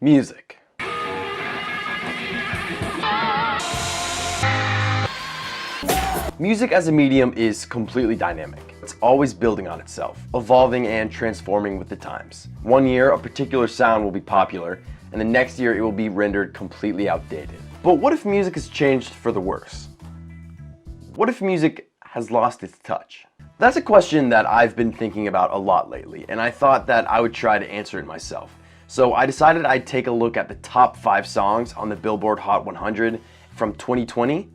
Music. Music as a medium is completely dynamic. It's always building on itself, evolving and transforming with the times. One year, a particular sound will be popular, and the next year it will be rendered completely outdated. But what if music has changed for the worse? What if music has lost its touch? That's a question that I've been thinking about a lot lately, and I thought that I would try to answer it myself. So I decided I'd take a look at the top 5 songs on the Billboard Hot 100 from 2020,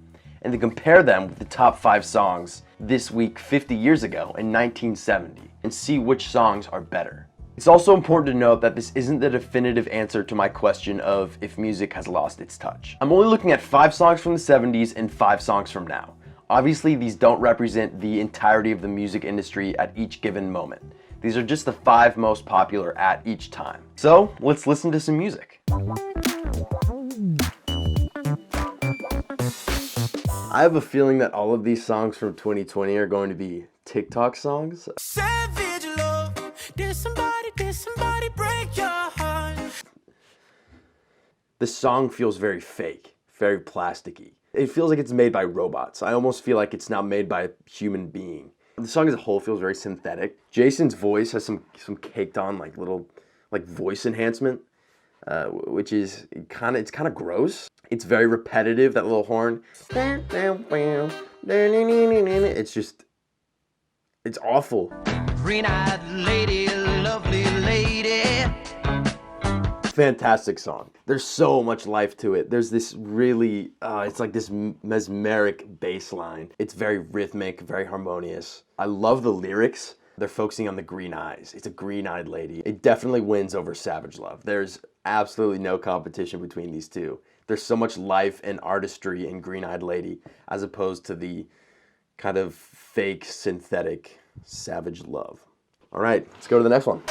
and to compare them with the top 5 songs this week 50 years ago in 1970, and see which songs are better. It's also important to note that this isn't the definitive answer to my question of if music has lost its touch. I'm only looking at 5 songs from the 70s and 5 songs from now. Obviously, these don't represent the entirety of the music industry at each given moment. These are just the 5 most popular at each time. So, let's listen to some music. I have a feeling that all of these songs from 2020 are going to be TikTok songs. Savage love, did somebody break your heart? The song feels very fake, very plasticky. It feels like it's made by robots. I almost feel like it's not made by a human being. The song as a whole feels very synthetic. Jason's voice has some caked on like little voice enhancement, which is kind of gross. It's very repetitive, that little horn. It's awful. Green-eyed lady, lovely lady. Fantastic song. There's so much life to it. There's this really, it's like this mesmeric bass line. It's very rhythmic, very harmonious. I love the lyrics. They're focusing on the green eyes. It's a green-eyed lady. It definitely wins over Savage Love. There's absolutely no competition between these two. There's so much life and artistry in Green-Eyed Lady as opposed to the kind of fake, synthetic Savage Love. All right, let's go to the next one.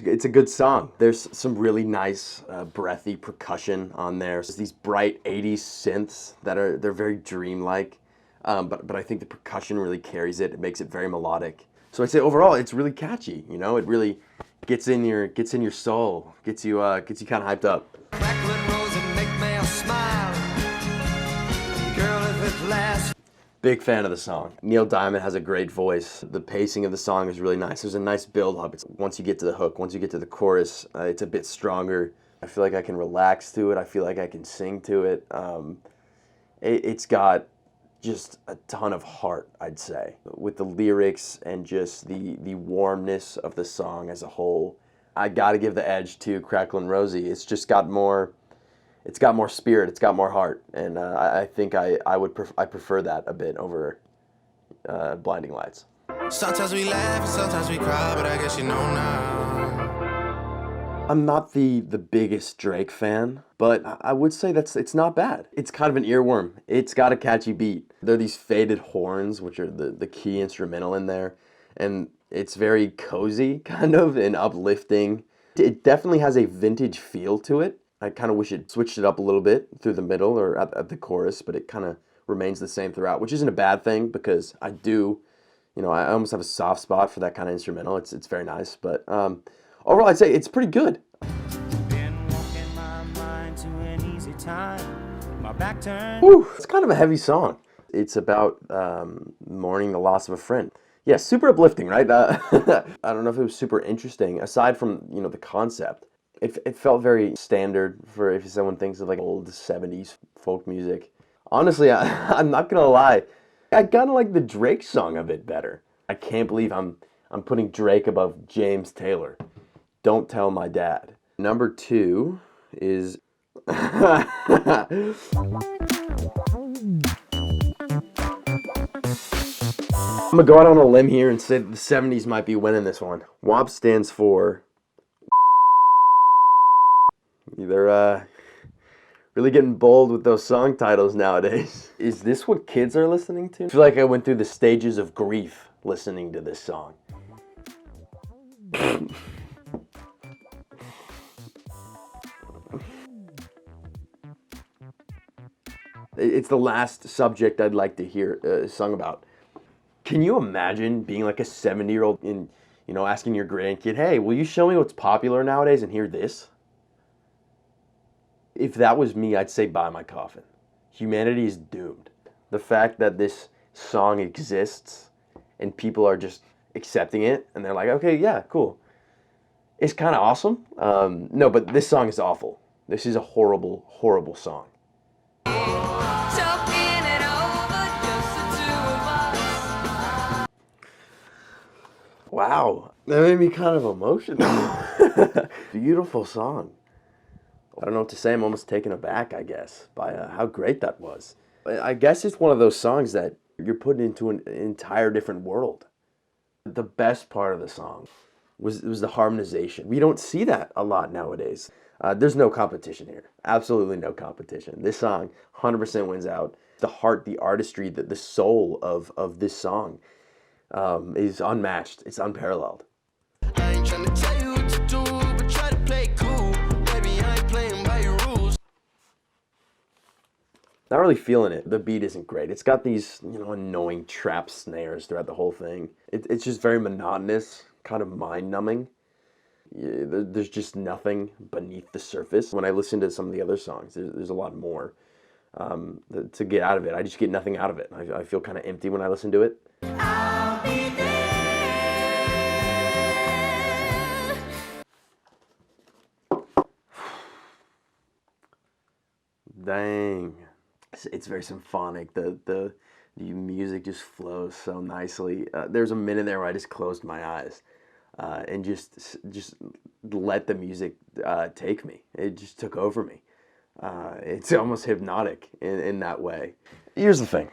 It's a good song. There's some really nice, breathy percussion on there. There's these bright 80s synths they're very dreamlike, but I think the percussion really carries it. It makes it very melodic. So I'd say overall, it's really catchy. You know, it really gets in your soul, gets you kind of hyped up. Cracklin, Rosie, make me smile. Girl, if it lasts. Big fan of the song. Neil Diamond has a great voice. The pacing of the song is really nice. There's a nice build-up. Once you get to the hook, once you get to the chorus, it's a bit stronger. I feel like I can relax to it. I feel like I can sing to it. It's got just a ton of heart, I'd say, with the lyrics and just the warmness of the song as a whole. I gotta give the edge to Cracklin' Rosie. It's just got more. It's got more spirit, it's got more heart, and I think I prefer that a bit over Blinding Lights. Sometimes we laugh, sometimes we cry, but I guess you know now. I'm not the biggest Drake fan, but I would say it's not bad. It's kind of an earworm. It's got a catchy beat. There are these faded horns, which are the key instrumental in there, and it's very cozy, kind of, and uplifting. It definitely has a vintage feel to it. I kind of wish it switched it up a little bit through the middle or at the chorus, but it kind of remains the same throughout, which isn't a bad thing because I almost have a soft spot for that kind of instrumental. It's very nice, but overall I'd say it's pretty good. Whew, it's kind of a heavy song. It's about mourning the loss of a friend. Yeah, super uplifting, right? I don't know if it was super interesting, aside from, the concept. It felt very standard for if someone thinks of like old 70s folk music. Honestly, I'm not gonna lie, I kinda like the Drake song a bit better. I can't believe I'm putting Drake above James Taylor. Don't Tell My Dad. Number 2 is I'm gonna go out on a limb here and say that the 70s might be winning this one. WAP stands for They're really getting bold with those song titles nowadays. Is this what kids are listening to? I feel like I went through the stages of grief listening to this song. It's the last subject I'd like to hear sung about. Can you imagine being like a 70-year-old in You know, asking your grandkid, hey, will you show me what's popular nowadays and hear this? If that was me, I'd say buy my coffin. Humanity is doomed. The fact that this song exists and people are just accepting it and they're like, okay, yeah, cool. It's kind of awesome. No, but this song is awful. This is a horrible, horrible song. Wow, that made me kind of emotional. Beautiful song. I don't know what to say. I'm almost taken aback, I guess, by how great that was. I guess it's one of those songs that you're put into an entire different world. The best part of the song was the harmonization. We don't see that a lot nowadays. There's no competition here. Absolutely no competition. This song 100% wins out. The heart, the artistry, the soul of this song is unmatched. It's unparalleled. I ain't trying to tell you what to do, but try to play cool. Baby, I ain't playing by your rules. Not really feeling it. The beat isn't great. It's got these, annoying trap snares throughout the whole thing. It's just very monotonous, kind of mind-numbing. There's just nothing beneath the surface. When I listen to some of the other songs, there's a lot more to get out of it. I just get nothing out of it. I feel kind of empty when I listen to it. I'll be there. Dang. It's very symphonic. The music just flows so nicely. There's a minute there where I just closed my eyes and just let the music take me. It just took over me. It's almost hypnotic in that way. Here's the thing.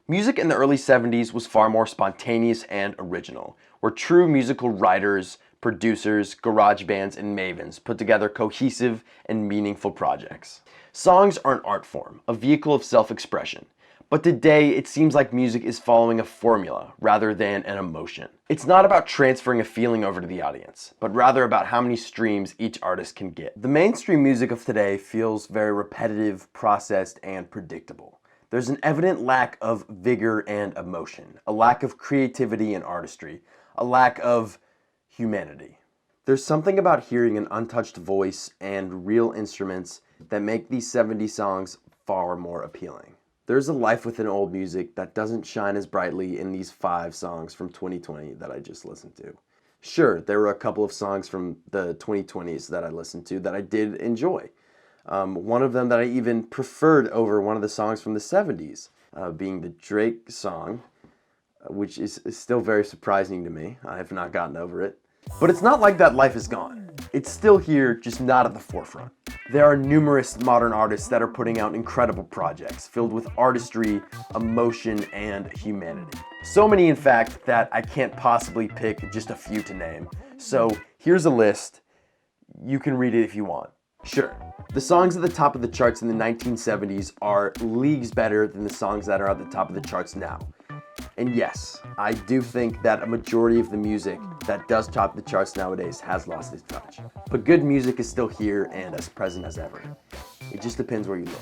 Music in the early 70s was far more spontaneous and original, where true musical writers, producers, garage bands, and mavens put together cohesive and meaningful projects. Songs are an art form, a vehicle of self-expression. But today, it seems like music is following a formula rather than an emotion. It's not about transferring a feeling over to the audience, but rather about how many streams each artist can get. The mainstream music of today feels very repetitive, processed, and predictable. There's an evident lack of vigor and emotion, a lack of creativity and artistry, a lack of humanity. There's something about hearing an untouched voice and real instruments that make these 70s songs far more appealing. There's a life within old music that doesn't shine as brightly in these 5 songs from 2020 that I just listened to. Sure, there were a couple of songs from the 2020s that I listened to that I did enjoy. One of them that I even preferred over one of the songs from the 70s, being the Drake song, which is still very surprising to me. I have not gotten over it. But it's not like that life is gone. It's still here, just not at the forefront. There are numerous modern artists that are putting out incredible projects filled with artistry, emotion, and humanity. So many, in fact, that I can't possibly pick just a few to name. So here's a list. You can read it if you want. Sure, the songs at the top of the charts in the 1970s are leagues better than the songs that are at the top of the charts now. And yes, I do think that a majority of the music that does top the charts nowadays has lost its touch. But good music is still here and as present as ever. It just depends where you look.